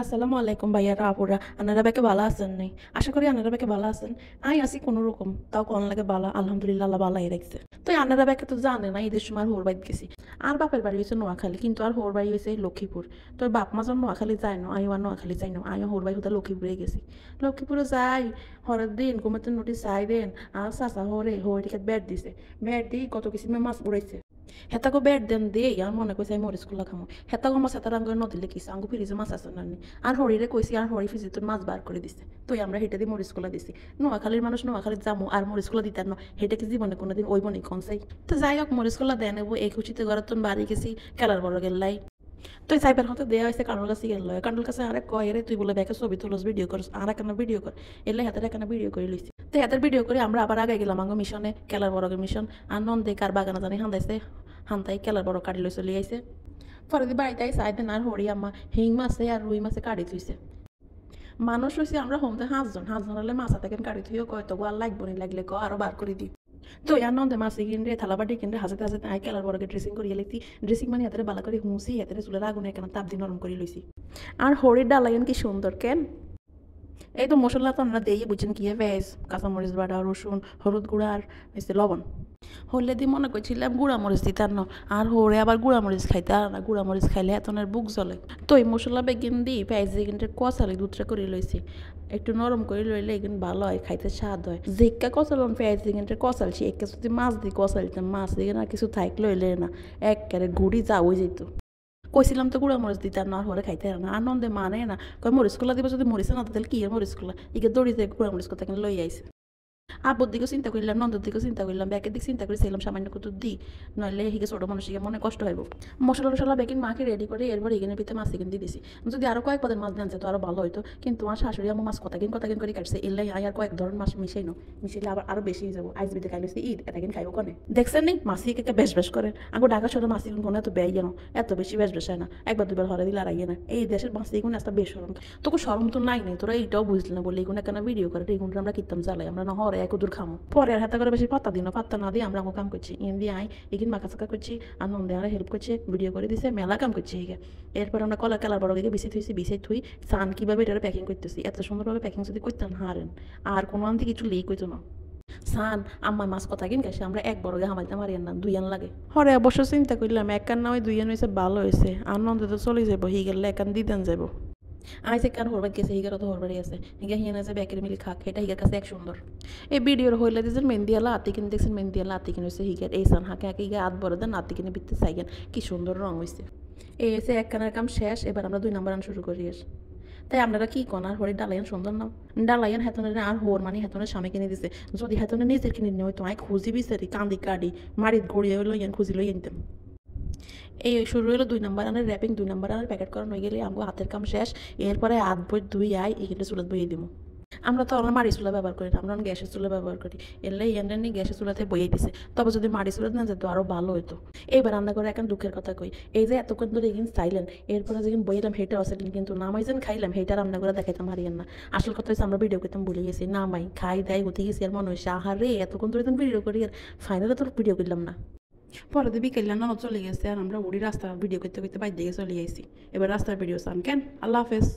আসসালামু আলাইকুম ভাইয়ারা আপুরা, আনারা বেকে ভালো আছেন নাই? আশা করি আনারা বেকে ভালো আছেন। আই আসি কোনো রকম, তাও কোন লাগে বালা, আলহামদুলিল্লাহ আল্লাহ বালাই রাখছে। তো আনারা বেকে তো জানে না, ঈদের সময় হোর বাড়ি গেছি। আর বাপের বাড়ি হয়েছে নোয়াখালী, কিন্তু আর হোর বাড়ি হয়েছে লক্ষ্মীপুর। তো বাপ মা যখন নোয়াখালী যায় না, আইও আর নোয়াখালী যাই না, আইও হোর বাড়ি হতে লক্ষ্মীপুরে গেছি। লক্ষ্মীপুরে যাই, হরের দিন ঘুমাতে নোটিস চাই দেন, আর চাচা হরে বেড দিছে। বেড দিয়ে কত কিসিমে মাছ উড়াইছে। হেতাকে বেড দেন দিয়ে আর মনে কইছে আমি মরিচ কুল্লা খামো। হেতাকে মাছ হেতার আঙ্গুর নদীলে কিছে, আঙ্গু ফ্রিজে মাছ আছে নানি। আর হরিরে কইছি আর হরি ফ্রিজে তোর মাছ বার করে দিছে। তো আমরা হেঁটে দিয়ে মরিচ কুলা দিছি। নোয়াখালীর মানুষ নোয়াখালীর যামু আর মরিচ কুলা দিতার না, হেঁটে কি জীবনে কোনোদিন ওই বনি কনসাই। তো যাই হোক মরিচ কুলা দেয় নেবো, এই খুশিতে ঘরের তোর বাড়ি গেছি, খেলার বড় গেল্লাই। তো সাইবার হতে দেওয়া হয়েছে কান্ডুল কাছে গেল, কান্ডুল কাছে আরে কয় রে তুই বলে ব্যাকে ছবি তুলস ভিডিও করস, আর একখানা ভিডিও কর। এলে হাতের একখানা ভিডিও করে লইছি। তো হাতের ভিডিও করে আমরা আবার আগে গেলাম আঙ্গ মিশনে, খেলার বড় মিশন। আর নন্দে কার বাগানা জানি হান্দাইছে, হান্তাই খেলার বড় কাটি লই চলে আইছে। পরে দিয়ে বাড়িতে আইসে আইতেন আর হরি আম্মা হিং মাছে আর রুই মাছে কাটি থুইছে। মানুষ হয়েছে আমরা হোমতে 5 জন হলে মাছা থেকে কাটি থুইও কয় তবু আর লাগবো নি, লাগলে ক আরো বার করে দিই। তো ইয়ার নন্দে মাছ কিনরে থালাবাটি কিনরে হাসতে হাসতে আই খেলার বড়কে ড্রেসিং করিয়ে লেছি। ড্রেসিং মানে হাতে বালা করে হুঁসি, হাতে চুলের আগুনে কেন তাপ দিয়ে নরম করে লইছি। আর হরির ডালাইন কি সুন্দর কেন। এই তো মশলা তো আমরা দিয়ে বুঝছেন কি পেঁয়াজ, কাঁচামরিচ বাটা, রসুন, হলুদ গুঁড়া আর লবণ। হলে দিয়ে মনে করছিলাম গুঁড়া মরিচ দিতার ন, আর হরে আবার গুঁড়া মরিচ খাইতে আর না, গুঁড়া মরিচ খাইলে এতনের বুক জ্বলে। তো এই মশলা বেগিন দিই পেঁয়াজ দিয়ে কষালি দুধটা করে লইছি। একটু নরম করে লইলে এখানে ভালো হয়, খাইতে স্বাদ হয়। যেকা কষালন পেঁয়াজ দিয়ে কষালছি, একে যদি মাছ দিয়ে কষালিতাম, মাছ দিয়ে না কিছু থাইক লইলে না একেবারে ঘুড়ি যা হয়ে যেত। কইছিলাম তো গুঁড়া মরিচ দিতে না হরে খাইতে না, আনন্দে মানে না কয় মরিচ কলা দিব, যদি মরিচ না তাহলে কি মরিচ কলা ইকে দড়িতে গুঁড়া মরিচ কথা লই আইছে। আব্বুর দিকেও চিন্তা করলাম, নন্দর দিকেও চিন্তা করলাম, ব্যাকের দিকে চিন্তা করেছিলাম সামান্য কত দিই, নইলে হিগে ছোটো মানুষকে মনে কষ্ট হইব। মশলা টশলা বেকিং মাকে রেডি করে এরপর এখানের ভিতরে মাছ চিকেন দিয়ে দিছি। যদি আরও কয়েক পদের মাছ দেন তো আরও ভালো হইতো, কিন্তু আমার শাশুড়ি আমার মাছ কথা কিন করে কাটছে, এলাই আর কয়েক ধরনের মাছ মিশাই নো, মিশাইলে আবার আরও বেশি হয়ে যাবো। আইস বিতে খাইলেছি ঈদ এটা কিন খাইব কনে দেখছেন নি মাছি কে বেশ বেশ করে আগে ঢাকা ছোটো মাছি কোনো এত ব্যয় যেন এত বেশি বেশ বেশ হয় না, একবার দুবার হরে দিলে আর আইয়ে না। এই দেশের মাছি এগুলো একটা বেশ সরম, তোকে সরম তো নাই তোরা এইটাও বুঝলি না বলে এগুলো কেন ভিডিও করে এগুলো আমরা কিতাম চালাই, আমরা না হরে এক দূর খামো। পরে আর হাতে করে বেশি পাত্তা দিই না, পাত্তা না দিয়ে আমরা কাম করছি ইন দিয়ে আই এগিন মাখা চাকা করছি, আর নন্দে আমরা হেল্প করছে, ভিডিও করে দিছে, মেলা কাম করছি এগে। এরপর আমরা কলা কালার বড় গিয়ে বিছে থুই সান কীভাবে এটা প্যাকিং করতেছি, এত সুন্দরভাবে প্যাকিং যদি করতেন হারেন আর কোনো আনতে কিছু লিক হইতো না। সান আম্মা মাছ কথা কিন গেছে, আমরা এক বড় হামাইতে মারি না 2 আন লাগে। হরে অবশ্য চিন্তা করলাম এক কান না ওই 2 আন হয়েছে ভালো হয়েছে, আর নন্দে তো চলে যাবো, হি গেলে এক কান দিতেন যাবো। আইসে কার হরবার গেছে, হিগারও তো হরবারই আছে, হিগা হিয়া আছে ব্যাকের মিলি খাক, এটা হিগার কাছে এক সুন্দর। এই ভিডিওর হইলে দিয়েছেন মেহেন্দিয়ালা আতি কিনে দেখছেন, মেহেন্দিয়ালা আতি কিনে হয়েছে হিগার এই সান হাঁকে হাঁকে হিগা হাত বড় দেন আতি কিনে বিতে চাইগেন, কি সুন্দর রং হয়েছে। এই এসে এক কানের কাম শেষ, এবার আমরা 2 নম্বর আন শুরু করি। তাই আপনারা কি কন আর হরি ডালাইন সুন্দর না, ডালাইন হেতনের আর হোর মানে হেতনের স্বামী কিনে দিছে, যদি হেতনের নিজের কিনে নিয়ে হইতো আই খুঁজি বিচারি কান্দি কাটি মারিত গড়িয়ে লইয়েন খুঁজি লই আনতাম। এই শুরু হলো 2 নম্বর আনের র্যাপিং, 2 নম্বর আনের প্যাকেট করানো হয়ে গেলে আমগো হাতের কাম শেষ। এরপরে হাত বই ধুই আই এখানে চুলাত বইয়ে দিব। আমরা তো আমরা মাড়ি চুলা ব্যবহার করি না, আমরা গ্যাসের চুলা ব্যবহার করি, এলে ইয়ান্ডার নিয়ে গ্যাসের চুলাতে বইয়ে দিছে। তবে যদি মাড়ি চুলা না যেত আরও ভালো হতো। এইবার রান্না করে এখন দুঃখের কথা কই, এই যে এতক্ষণ ধরে এখানে চাইলেন, এরপরে যখন বইলাম হেঁটে আসলেন, কিন্তু নামাই যেন খাইলাম হেঁটা রান্না করে দেখাইতাম হারিয়েন না। আসল কথা হচ্ছে আমরা ভিডিও করতাম ভুলে গেছি, নামাই খাই দাই হতে গেছি আর মনে হয়েছে আহারে এতক্ষণ ধরে ভিডিও করি আর ফাইনালে তো ভিডিও করলাম না। পরে দিয়ে বিকেল না চলে গেছে আর আমরা উড়ি রাস্তা ভিডিও করতে করতে বাইর দিকে চলে গেছি। এবার রাস্তার ভিডিও চান কেন। আল্লাহ হাফেজ।